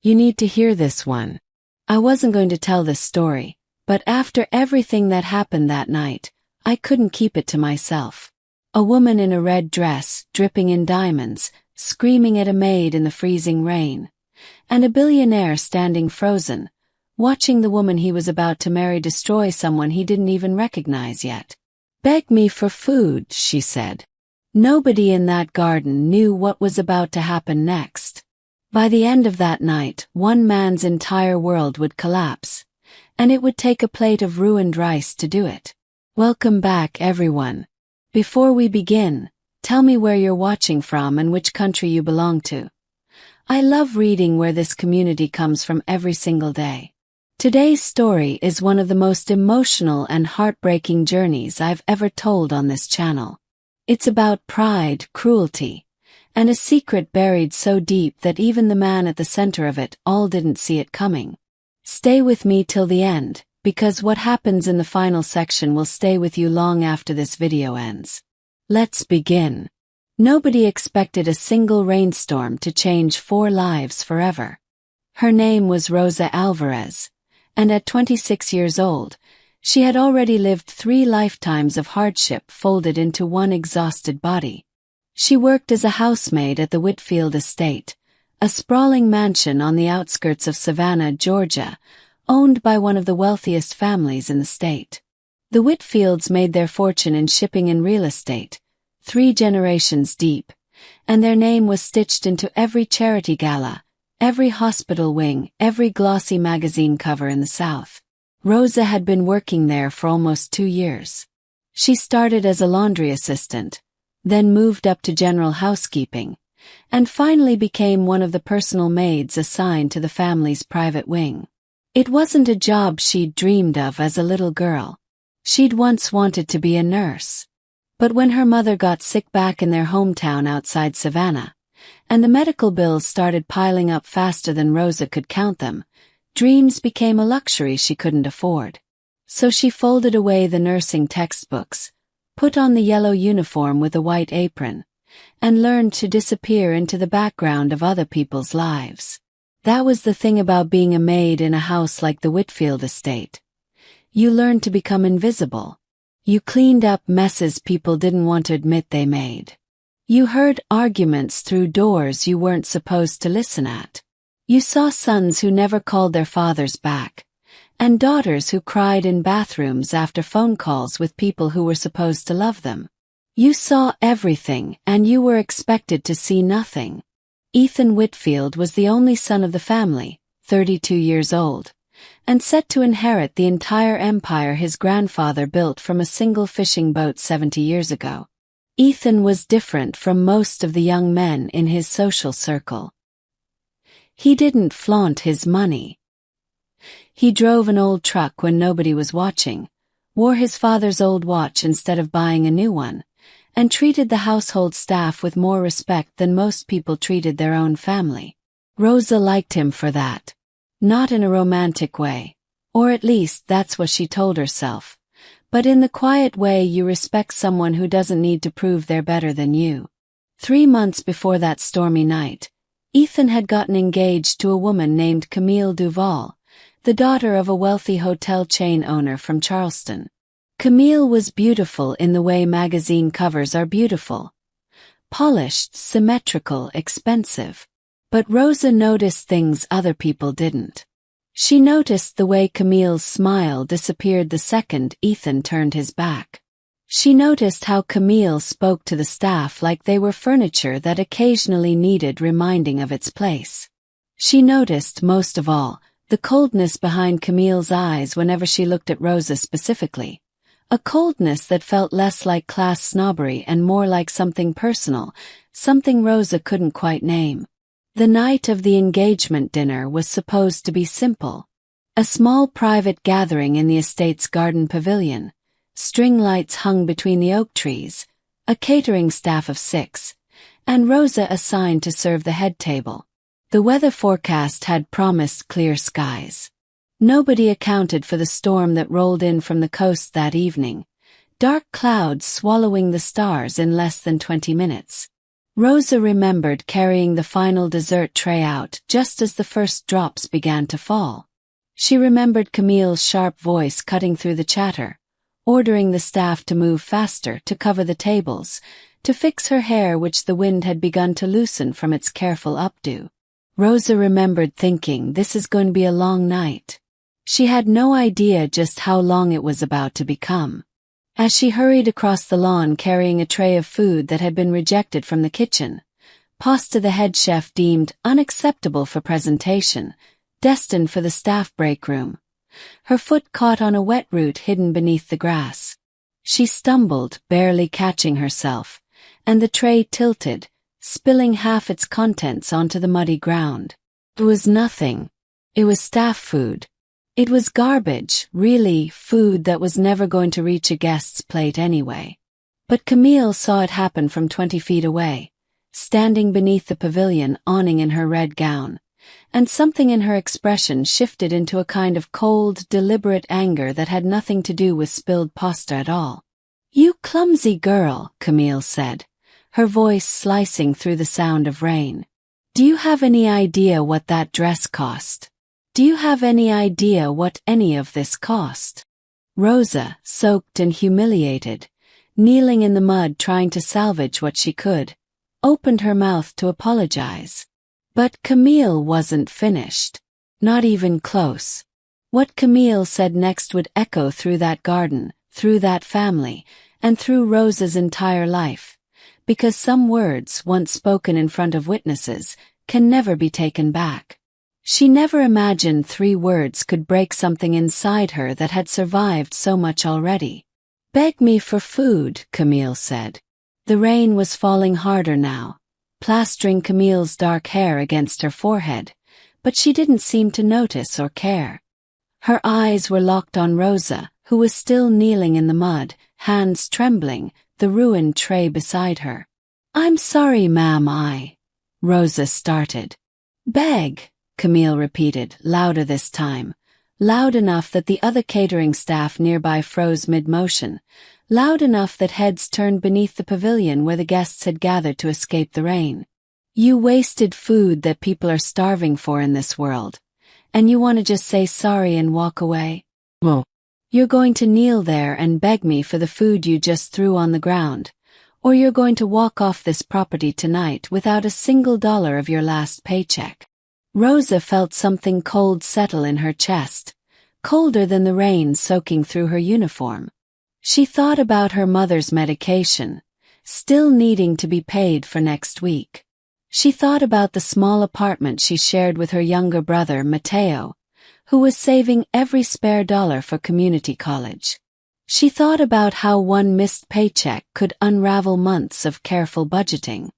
You need to hear this one. I wasn't going to tell this story, but after everything that happened that night, I couldn't keep it to myself. A woman in a red dress, dripping in diamonds, screaming at a maid in the freezing rain. And a billionaire standing frozen, watching the woman he was about to marry destroy someone he didn't even recognize yet. "Beg me for food," she said. Nobody in that garden knew what was about to happen next. By the end of that night, one man's entire world would collapse, and it would take a plate of ruined rice to do it. Welcome back, everyone. Before we begin, tell me where you're watching from and which country you belong to. I love reading where this community comes from every single day. Today's story is one of the most emotional and heartbreaking journeys I've ever told on this channel. It's about pride, cruelty, and a secret buried so deep that even the man at the center of it all didn't see it coming. Stay with me till the end, because what happens in the final section will stay with you long after this video ends. Let's begin. Nobody expected a single rainstorm to change 4 lives forever. Her name was Rosa Alvarez, and at 26 years old, she had already lived 3 lifetimes of hardship folded into one exhausted body. She worked as a housemaid at the Whitfield estate, a sprawling mansion on the outskirts of Savannah, Georgia, owned by one of the wealthiest families in the state. The Whitfields made their fortune in shipping and real estate, 3 generations deep, and their name was stitched into every charity gala, every hospital wing, every glossy magazine cover in the South. Rosa had been working there for almost 2 years. She started as a laundry assistant, then moved up to general housekeeping, and finally became one of the personal maids assigned to the family's private wing. It wasn't a job she'd dreamed of as a little girl. She'd once wanted to be a nurse. But when her mother got sick back in their hometown outside Savannah, and the medical bills started piling up faster than Rosa could count them, dreams became a luxury she couldn't afford. So she folded away the nursing textbooks, put on the yellow uniform with a white apron, and learned to disappear into the background of other people's lives. That was the thing about being a maid in a house like the Whitfield estate. You learned to become invisible. You cleaned up messes people didn't want to admit they made. You heard arguments through doors you weren't supposed to listen at. You saw sons who never called their fathers back, and daughters who cried in bathrooms after phone calls with people who were supposed to love them. You saw everything, and you were expected to see nothing. Ethan Whitfield was the only son of the family, 32 years old, and set to inherit the entire empire his grandfather built from a single fishing boat 70 years ago. Ethan was different from most of the young men in his social circle. He didn't flaunt his money. He drove an old truck when nobody was watching, wore his father's old watch instead of buying a new one, and treated the household staff with more respect than most people treated their own family. Rosa liked him for that. Not in a romantic way, or at least that's what she told herself, but in the quiet way you respect someone who doesn't need to prove they're better than you. 3 months before that stormy night, Ethan had gotten engaged to a woman named Camille Duval, the daughter of a wealthy hotel chain owner from Charleston. Camille was beautiful in the way magazine covers are beautiful. Polished, symmetrical, expensive. But Rosa noticed things other people didn't. She noticed the way Camille's smile disappeared the second Ethan turned his back. She noticed how Camille spoke to the staff like they were furniture that occasionally needed reminding of its place. She noticed, most of all, the coldness behind Camille's eyes whenever she looked at Rosa specifically. A coldness that felt less like class snobbery and more like something personal, something Rosa couldn't quite name. The night of the engagement dinner was supposed to be simple. A small private gathering in the estate's garden pavilion, string lights hung between the oak trees, a catering staff of 6, and Rosa assigned to serve the head table. The weather forecast had promised clear skies. Nobody accounted for the storm that rolled in from the coast that evening, dark clouds swallowing the stars in less than 20 minutes. Rosa remembered carrying the final dessert tray out just as the first drops began to fall. She remembered Camille's sharp voice cutting through the chatter, ordering the staff to move faster to cover the tables, to fix her hair which the wind had begun to loosen from its careful updo. Rosa remembered thinking, this is going to be a long night. She had no idea just how long it was about to become. As she hurried across the lawn carrying a tray of food that had been rejected from the kitchen, pasta the head chef deemed unacceptable for presentation, destined for the staff break room, her foot caught on a wet root hidden beneath the grass. She stumbled, barely catching herself, and the tray tilted, spilling half its contents onto the muddy ground. It was nothing. It was staff food. It was garbage, really, food that was never going to reach a guest's plate anyway. But Camille saw it happen from 20 feet away, standing beneath the pavilion awning in her red gown, and something in her expression shifted into a kind of cold, deliberate anger that had nothing to do with spilled pasta at all. "You clumsy girl," Camille said, her voice slicing through the sound of rain. "Do you have any idea what that dress cost? Do you have any idea what any of this cost?" Rosa, soaked and humiliated, kneeling in the mud trying to salvage what she could, opened her mouth to apologize. But Camille wasn't finished. Not even close. What Camille said next would echo through that garden, through that family, and through Rosa's entire life. Because some words, once spoken in front of witnesses, can never be taken back. She never imagined 3 words could break something inside her that had survived so much already. "Beg me for food," Camille said. The rain was falling harder now, plastering Camille's dark hair against her forehead, but she didn't seem to notice or care. Her eyes were locked on Rosa, who was still kneeling in the mud, hands trembling, the ruined tray beside her. "I'm sorry, ma'am, Rosa started. "Beg," Camille repeated, louder this time, loud enough that the other catering staff nearby froze mid-motion, loud enough that heads turned beneath the pavilion where the guests had gathered to escape the rain. "You wasted food that people are starving for in this world, and you want to just say sorry and walk away? Well, you're going to kneel there and beg me for the food you just threw on the ground, or you're going to walk off this property tonight without a single dollar of your last paycheck." Rosa felt something cold settle in her chest, colder than the rain soaking through her uniform. She thought about her mother's medication, still needing to be paid for next week. She thought about the small apartment she shared with her younger brother, Matteo, who was saving every spare dollar for community college. She thought about how one missed paycheck could unravel months of careful budgeting.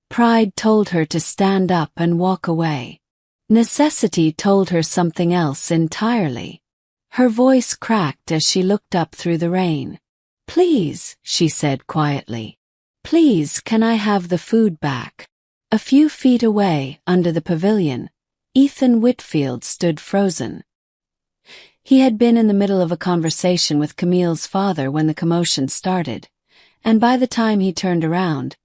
Pride told her to stand up and walk away. Necessity told her something else entirely. Her voice cracked as she looked up through the rain. "Please," she said quietly. "Please, can I have the food back?" A few feet away, under the pavilion, Ethan Whitfield stood frozen. He had been in the middle of a conversation with Camille's father when the commotion started, and by the time he turned around,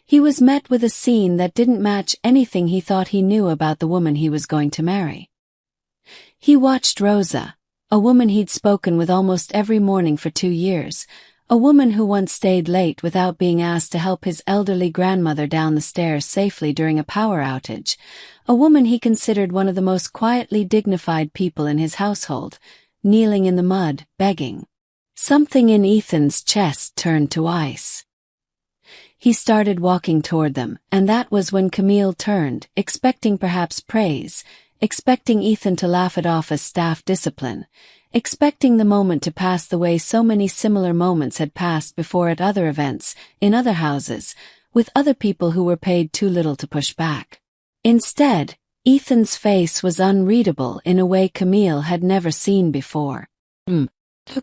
he was met with a scene that didn't match anything he thought he knew about the woman he was going to marry. He watched Rosa, a woman he'd spoken with almost every morning for 2 years, a woman who once stayed late without being asked to help his elderly grandmother down the stairs safely during a power outage, a woman he considered one of the most quietly dignified people in his household, kneeling in the mud, begging. Something in Ethan's chest turned to ice. He started walking toward them, and that was when Camille turned, expecting perhaps praise, expecting Ethan to laugh it off as staff discipline, expecting the moment to pass the way so many similar moments had passed before at other events, in other houses, with other people who were paid too little to push back. Instead, Ethan's face was unreadable in a way Camille had never seen before.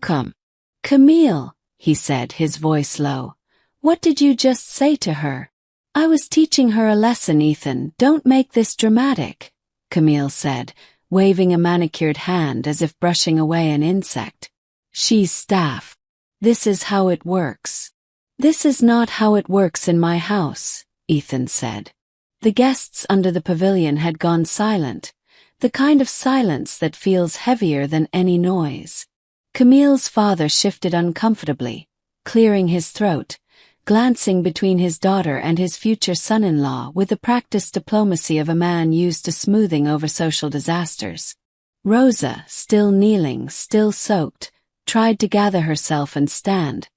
Come. "Camille," he said, his voice low. "What did you just say to her?" "I was teaching her a lesson, Ethan. Don't make this dramatic," Camille said, waving a manicured hand as if brushing away an insect. "She's staff. This is how it works." "This is not how it works in my house," Ethan said. The guests under the pavilion had gone silent, the kind of silence that feels heavier than any noise. Camille's father shifted uncomfortably, clearing his throat, glancing between his daughter and his future son-in-law with the practiced diplomacy of a man used to smoothing over social disasters. Rosa, still kneeling, still soaked, tried to gather herself and stand,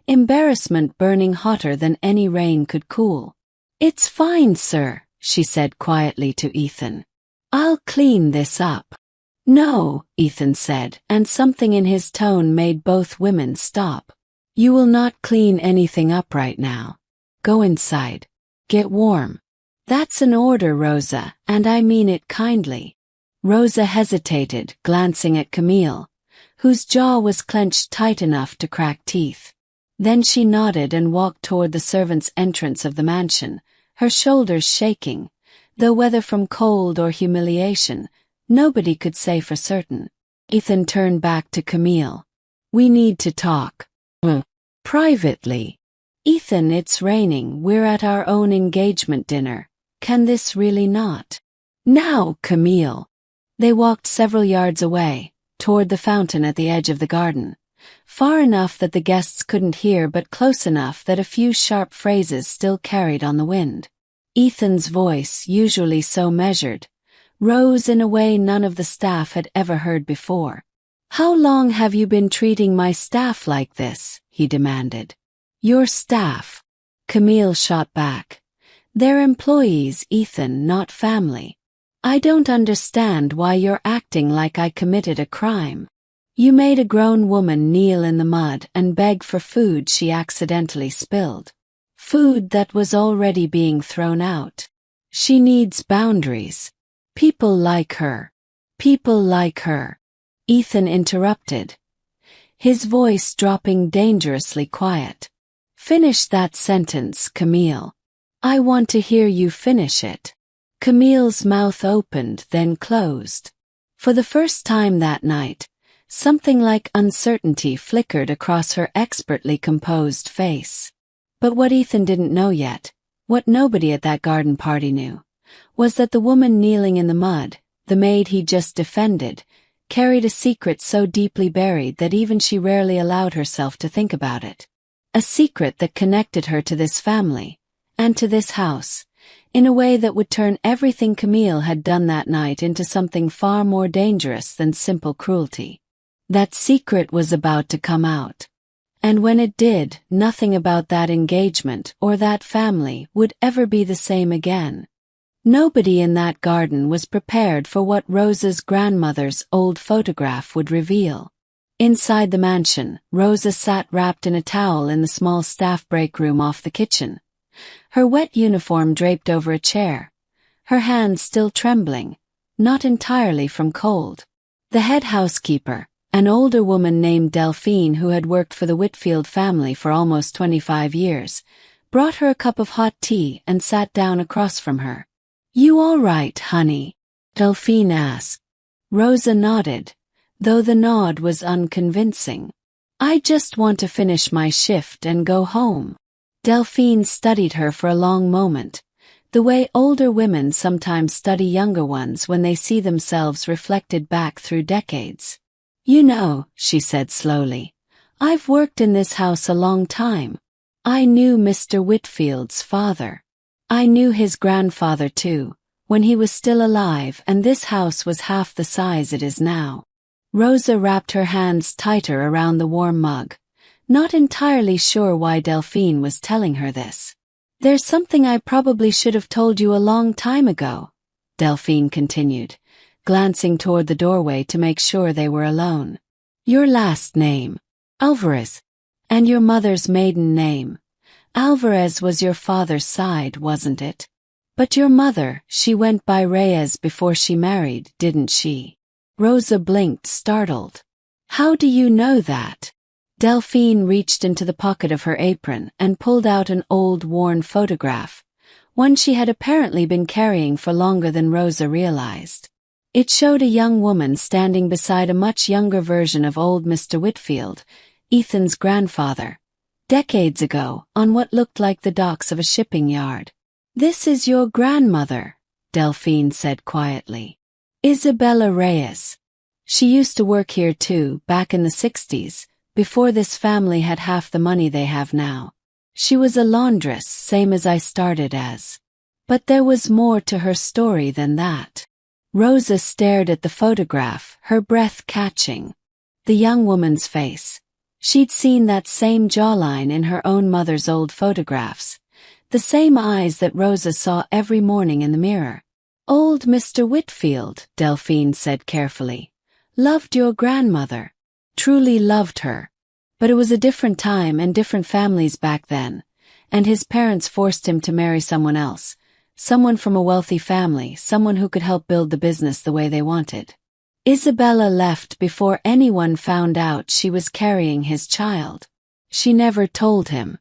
embarrassment burning hotter than any rain could cool. "It's fine, sir," she said quietly to Ethan. "I'll clean this up." "No," Ethan said, and something in his tone made both women stop. "You will not clean anything up right now. Go inside. Get warm." "That's an order, Rosa, and I mean it kindly." Rosa hesitated, glancing at Camille, whose jaw was clenched tight enough to crack teeth. Then she nodded and walked toward the servants' entrance of the mansion, her shoulders shaking, though whether from cold or humiliation, nobody could say for certain. Ethan turned back to Camille. "We need to talk. Privately." "Ethan, it's raining, we're at our own engagement dinner. Can this really not?" "Now, Camille." They walked several yards away, toward the fountain at the edge of the garden, far enough that the guests couldn't hear but close enough that a few sharp phrases still carried on the wind. Ethan's voice, usually so measured, rose in a way none of the staff had ever heard before. "How long have you been treating my staff like this?" he demanded. "Your staff?" Camille shot back. "They're employees, Ethan, not family. I don't understand why you're acting like I committed a crime. You made a grown woman kneel in the mud and beg for food she accidentally spilled. Food that was already being thrown out. She needs boundaries. People like her. People like her." Ethan interrupted, his voice dropping dangerously quiet. "Finish that sentence, Camille. I want to hear you finish it." Camille's mouth opened, then closed. For the first time that night, something like uncertainty flickered across her expertly composed face. But what Ethan didn't know yet, what nobody at that garden party knew, was that the woman kneeling in the mud, the maid he just defended, carried a secret so deeply buried that even she rarely allowed herself to think about it. A secret that connected her to this family, and to this house, in a way that would turn everything Camille had done that night into something far more dangerous than simple cruelty. That secret was about to come out. And when it did, nothing about that engagement or that family would ever be the same again. Nobody in that garden was prepared for what Rosa's grandmother's old photograph would reveal. Inside the mansion, Rosa sat wrapped in a towel in the small staff break room off the kitchen, her wet uniform draped over a chair, her hands still trembling, not entirely from cold. The head housekeeper, an older woman named Delphine who had worked for the Whitfield family for almost 25 years, brought her a cup of hot tea and sat down across from her. "You all right, honey?" Delphine asked. Rosa nodded, though the nod was unconvincing. "I just want to finish my shift and go home." Delphine studied her for a long moment, the way older women sometimes study younger ones when they see themselves reflected back through decades. "You know," she said slowly, "I've worked in this house a long time. I knew Mr. Whitfield's father. I knew his grandfather too, when he was still alive and this house was half the size it is now." Rosa wrapped her hands tighter around the warm mug, not entirely sure why Delphine was telling her this. "There's something I probably should have told you a long time ago," Delphine continued, glancing toward the doorway to make sure they were alone. "Your last name, Alvarez, and your mother's maiden name. Alvarez was your father's side, wasn't it? But your mother, she went by Reyes before she married, didn't she?" Rosa blinked, startled. "How do you know that?" Delphine reached into the pocket of her apron and pulled out an old, worn photograph, one she had apparently been carrying for longer than Rosa realized. It showed a young woman standing beside a much younger version of old Mr. Whitfield, Ethan's grandfather, decades ago, on what looked like the docks of a shipping yard. "This is your grandmother," Delphine said quietly. "Isabella Reyes. She used to work here too, back in the 60s, before this family had half the money they have now. She was a laundress, same as I started as. But there was more to her story than that." Rosa stared at the photograph, her breath catching. The young woman's face. She'd seen that same jawline in her own mother's old photographs. The same eyes that Rosa saw every morning in the mirror. "Old Mr. Whitfield," Delphine said carefully, "loved your grandmother. Truly loved her. But it was a different time and different families back then, and his parents forced him to marry someone else. Someone from a wealthy family, someone who could help build the business the way they wanted. Isabella left before anyone found out she was carrying his child. She never told him.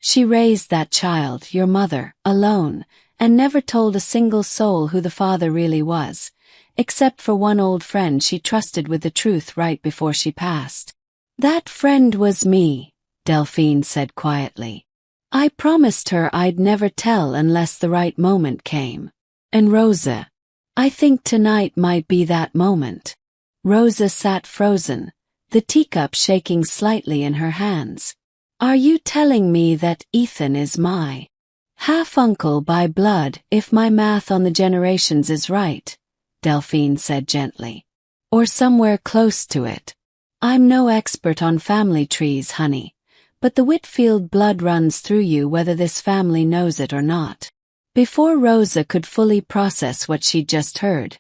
She raised that child, your mother, alone, and never told a single soul who the father really was, except for one old friend she trusted with the truth right before she passed. That friend was me," Delphine said quietly. "I promised her I'd never tell unless the right moment came. And Rosa, I think tonight might be that moment." Rosa sat frozen, the teacup shaking slightly in her hands. "Are you telling me that Ethan is my half-uncle by blood, if my math on the generations is right?" Delphine said gently. "Or somewhere close to it. I'm no expert on family trees, honey, but the Whitfield blood runs through you whether this family knows it or not." Before Rosa could fully process what she'd just heard,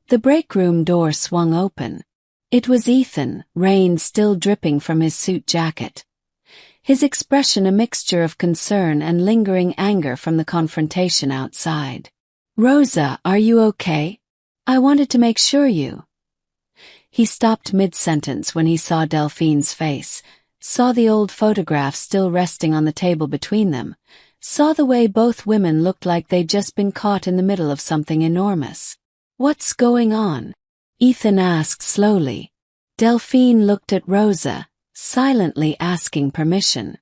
the break room door swung open. It was Ethan, rain still dripping from his suit jacket. His expression a mixture of concern and lingering anger from the confrontation outside. "Rosa, are you okay? I wanted to make sure you—" He stopped mid-sentence when he saw Delphine's face, saw the old photograph still resting on the table between them, saw the way both women looked like they'd just been caught in the middle of something enormous. "What's going on?" Ethan asked slowly. Delphine looked at Rosa, silently asking permission.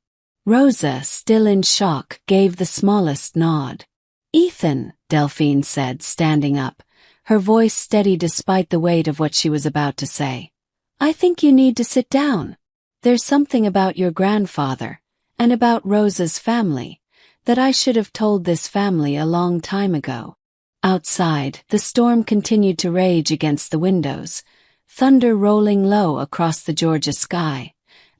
Rosa, still in shock, gave the smallest nod. "Ethan," Delphine said, standing up, her voice steady despite the weight of what she was about to say. "I think you need to sit down. There's something about your grandfather, and about Rosa's family, that I should have told this family a long time ago." Outside, the storm continued to rage against the windows, thunder rolling low across the Georgia sky,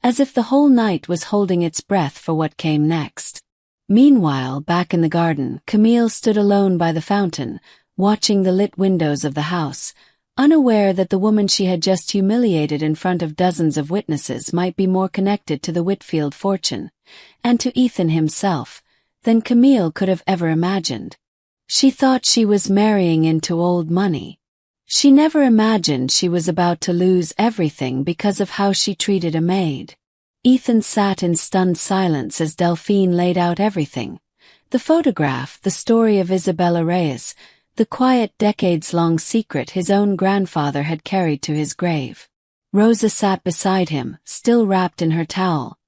as if the whole night was holding its breath for what came next. Meanwhile, back in the garden, Camille stood alone by the fountain, watching the lit windows of the house, unaware that the woman she had just humiliated in front of dozens of witnesses might be more connected to the Whitfield fortune, and to Ethan himself, than Camille could have ever imagined. She thought she was marrying into old money. She never imagined she was about to lose everything because of how she treated a maid. Ethan sat in stunned silence as Delphine laid out everything. The photograph, the story of Isabella Reyes, the quiet decades-long secret his own grandfather had carried to his grave. Rosa sat beside him, still wrapped in her towel,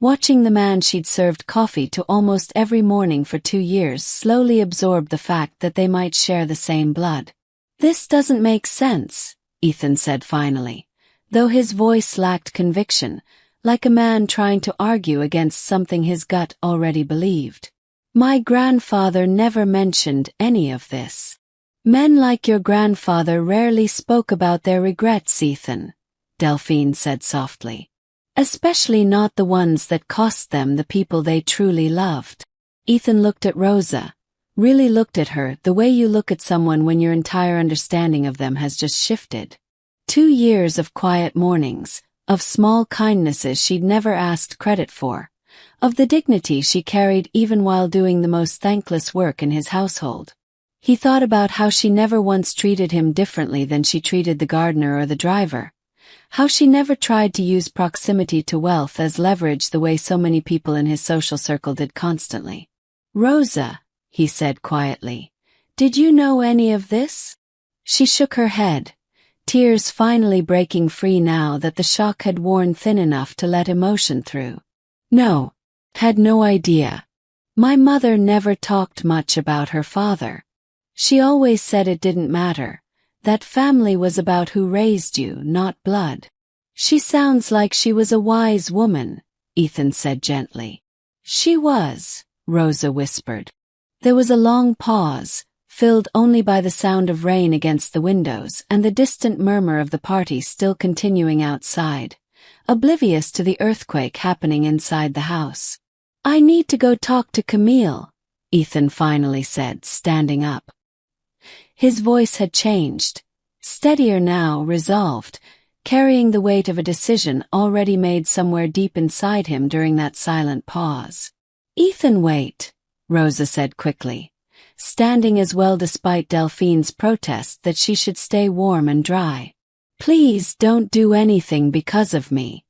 watching the man she'd served coffee to almost every morning for 2 years slowly absorb the fact that they might share the same blood. "This doesn't make sense," Ethan said finally, though his voice lacked conviction, like a man trying to argue against something his gut already believed. "My grandfather never mentioned any of this. Men like your grandfather rarely spoke about their regrets, Ethan," Delphine said softly. "Especially not the ones that cost them the people they truly loved." Ethan looked at Rosa, really looked at her the way you look at someone when your entire understanding of them has just shifted. 2 years of quiet mornings, of small kindnesses she'd never asked credit for, of the dignity she carried even while doing the most thankless work in his household. He thought about how she never once treated him differently than she treated the gardener or the driver, how she never tried to use proximity to wealth as leverage the way so many people in his social circle did constantly. "Rosa," he said quietly, "did you know any of this?" She shook her head, tears finally breaking free now that the shock had worn thin enough to let emotion through. "No, had no idea. My mother never talked much about her father. She always said it didn't matter, that family was about who raised you, not blood. She sounds like she was a wise woman, Ethan said gently. She was, Rosa whispered. There was a long pause, filled only by the sound of rain against the windows and the distant murmur of the party still continuing outside, oblivious to the earthquake happening inside the house. I need to go talk to Camille, Ethan finally said, standing up. His voice had changed, steadier now, resolved, carrying the weight of a decision already made somewhere deep inside him during that silent pause. Ethan, wait, Rosa said quickly, standing as well despite Delphine's protest that she should stay warm and dry. Please don't do anything because of me.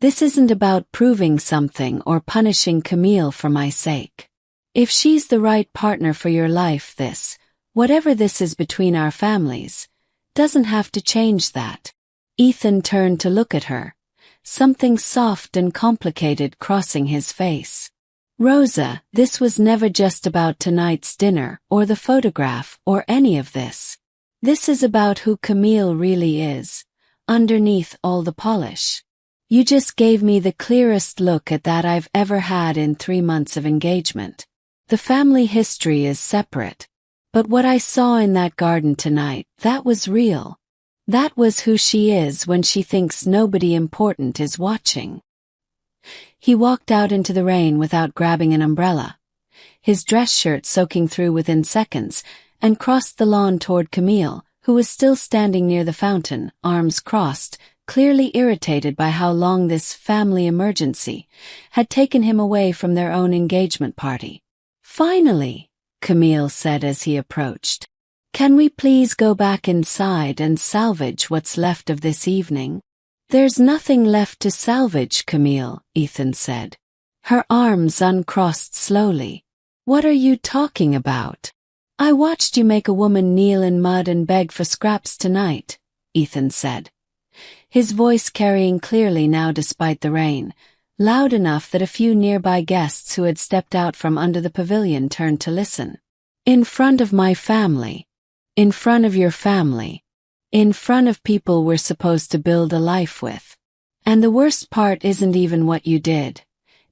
This isn't about proving something or punishing Camille for my sake. If she's the right partner for your life, whatever this is between our families, doesn't have to change that. Ethan turned to look at her, something soft and complicated crossing his face. Rosa, this was never just about tonight's dinner or the photograph or any of this. This is about who Camille really is, underneath all the polish. You just gave me the clearest look at that I've ever had in 3 months of engagement. The family history is separate. But what I saw in that garden tonight, that was real. That was who she is when she thinks nobody important is watching. He walked out into the rain without grabbing an umbrella, his dress shirt soaking through within seconds, and crossed the lawn toward Camille, who was still standing near the fountain, arms crossed, clearly irritated by how long this family emergency had taken him away from their own engagement party. Finally, Camille said as he approached, can we please go back inside and salvage what's left of this evening? There's nothing left to salvage, Camille, Ethan said. Her arms uncrossed slowly. What are you talking about? I watched you make a woman kneel in mud and beg for scraps tonight, Ethan said, his voice carrying clearly now despite the rain, loud enough that a few nearby guests who had stepped out from under the pavilion turned to listen. In front of my family. In front of your family. In front of people we're supposed to build a life with. And the worst part isn't even what you did.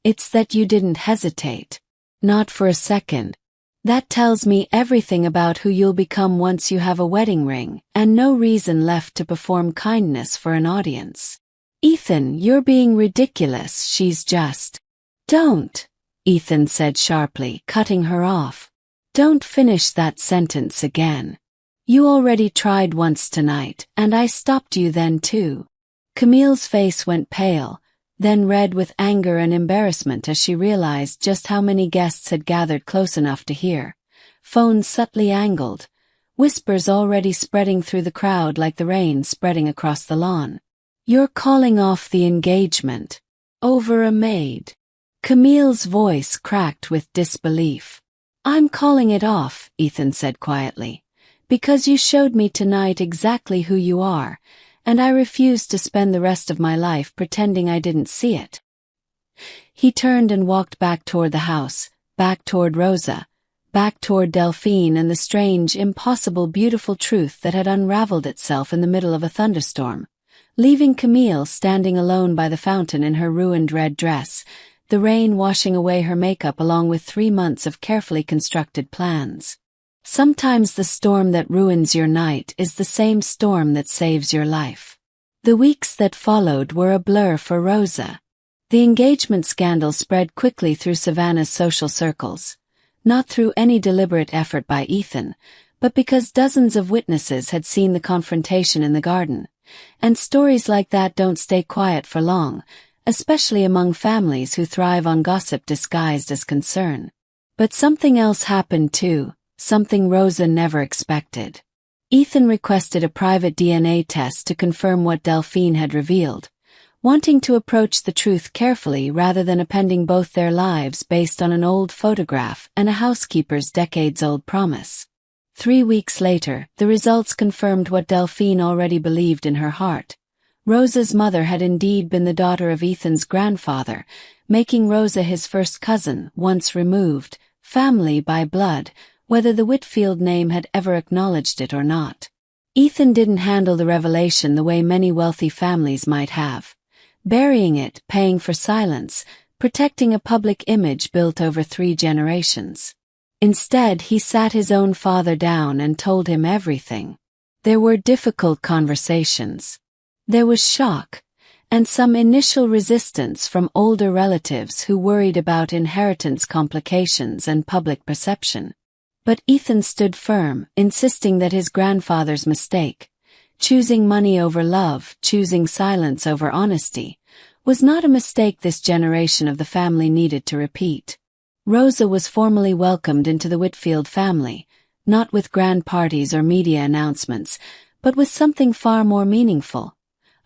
It's that you didn't hesitate. Not for a second. That tells me everything about who you'll become once you have a wedding ring, and no reason left to perform kindness for an audience. Ethan, you're being ridiculous, she's just... Don't, Ethan said sharply, cutting her off. Don't finish that sentence again. You already tried once tonight, and I stopped you then too. Camille's face went pale, then red with anger and embarrassment as she realized just how many guests had gathered close enough to hear. Phones subtly angled, whispers already spreading through the crowd like the rain spreading across the lawn. You're calling off the engagement. Over a maid. Camille's voice cracked with disbelief. I'm calling it off, Ethan said quietly, because you showed me tonight exactly who you are, and I refuse to spend the rest of my life pretending I didn't see it. He turned and walked back toward the house, back toward Rosa, back toward Delphine and the strange, impossible, beautiful truth that had unraveled itself in the middle of a thunderstorm, leaving Camille standing alone by the fountain in her ruined red dress, the rain washing away her makeup along with 3 months of carefully constructed plans. Sometimes the storm that ruins your night is the same storm that saves your life. The weeks that followed were a blur for Rosa. The engagement scandal spread quickly through Savannah's social circles, not through any deliberate effort by Ethan, but because dozens of witnesses had seen the confrontation in the garden, and stories like that don't stay quiet for long, especially among families who thrive on gossip disguised as concern. But something else happened too. Something Rosa never expected. Ethan requested a private DNA test to confirm what Delphine had revealed, wanting to approach the truth carefully rather than appending both their lives based on an old photograph and a housekeeper's decades-old promise. 3 weeks later, the results confirmed what Delphine already believed in her heart. Rosa's mother had indeed been the daughter of Ethan's grandfather, making Rosa his first cousin, once removed, family by blood, whether the Whitfield name had ever acknowledged it or not. Ethan didn't handle the revelation the way many wealthy families might have. Burying it, paying for silence, protecting a public image built over 3 generations. Instead, he sat his own father down and told him everything. There were difficult conversations. There was shock, and some initial resistance from older relatives who worried about inheritance complications and public perception. But Ethan stood firm, insisting that his grandfather's mistake, choosing money over love, choosing silence over honesty, was not a mistake this generation of the family needed to repeat. Rosa was formally welcomed into the Whitfield family, not with grand parties or media announcements, but with something far more meaningful.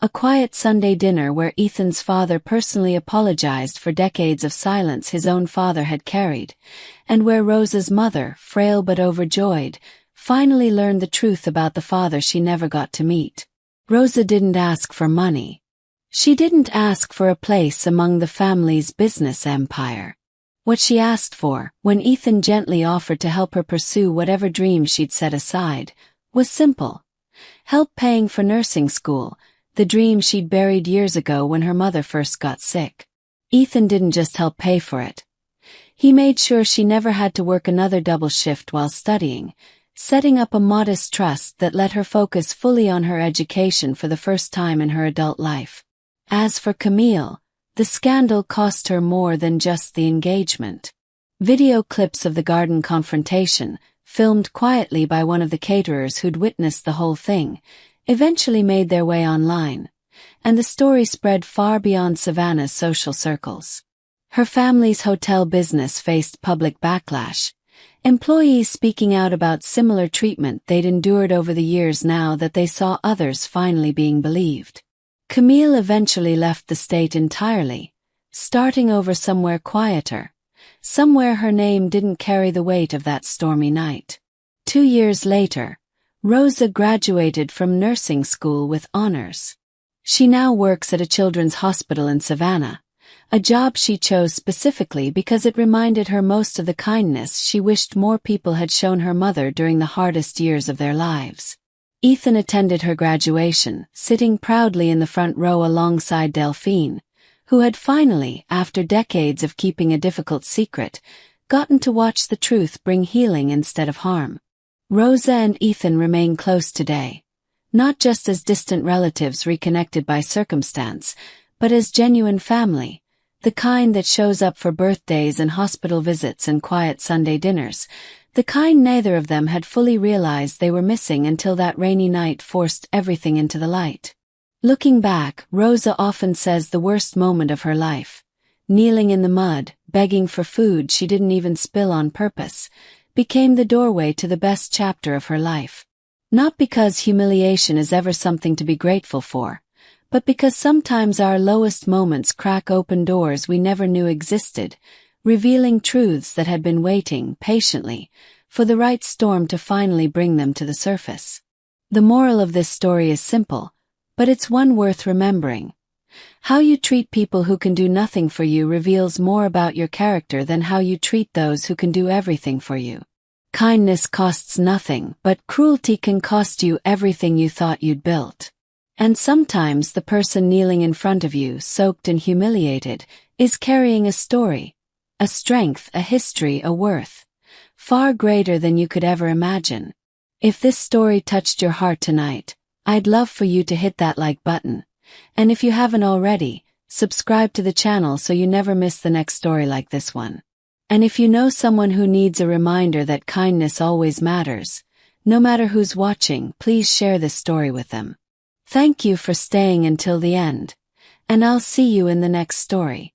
A quiet Sunday dinner where Ethan's father personally apologized for decades of silence his own father had carried, and where Rosa's mother, frail but overjoyed, finally learned the truth about the father she never got to meet. Rosa didn't ask for money. She didn't ask for a place among the family's business empire. What she asked for, when Ethan gently offered to help her pursue whatever dreams she'd set aside, was simple. Help paying for nursing school, the dream she'd buried years ago when her mother first got sick. Ethan didn't just help pay for it. He made sure she never had to work another double shift while studying, setting up a modest trust that let her focus fully on her education for the first time in her adult life. As for Camille, the scandal cost her more than just the engagement. Video clips of the garden confrontation, filmed quietly by one of the caterers who'd witnessed the whole thing, eventually made their way online, and the story spread far beyond Savannah's social circles. Her family's hotel business faced public backlash, employees speaking out about similar treatment they'd endured over the years now that they saw others finally being believed. Camille eventually left the state entirely, starting over somewhere quieter, somewhere her name didn't carry the weight of that stormy night. 2 years later, Rosa graduated from nursing school with honors. She now works at a children's hospital in Savannah, a job she chose specifically because it reminded her most of the kindness she wished more people had shown her mother during the hardest years of their lives. Ethan attended her graduation, sitting proudly in the front row alongside Delphine, who had finally, after decades of keeping a difficult secret, gotten to watch the truth bring healing instead of harm. Rosa and Ethan remain close today, not just as distant relatives reconnected by circumstance, but as genuine family, the kind that shows up for birthdays and hospital visits and quiet Sunday dinners, the kind neither of them had fully realized they were missing until that rainy night forced everything into the light. Looking back, Rosa often says the worst moment of her life, kneeling in the mud, begging for food she didn't even spill on purpose, became the doorway to the best chapter of her life. Not because humiliation is ever something to be grateful for, but because sometimes our lowest moments crack open doors we never knew existed, revealing truths that had been waiting, patiently, for the right storm to finally bring them to the surface. The moral of this story is simple, but it's one worth remembering. How you treat people who can do nothing for you reveals more about your character than how you treat those who can do everything for you. Kindness costs nothing, but cruelty can cost you everything you thought you'd built. And sometimes the person kneeling in front of you, soaked and humiliated, is carrying a story, a strength, a history, a worth, far greater than you could ever imagine. If this story touched your heart tonight, I'd love for you to hit that like button. And if you haven't already, subscribe to the channel so you never miss the next story like this one. And if you know someone who needs a reminder that kindness always matters, no matter who's watching, please share this story with them. Thank you for staying until the end, and I'll see you in the next story.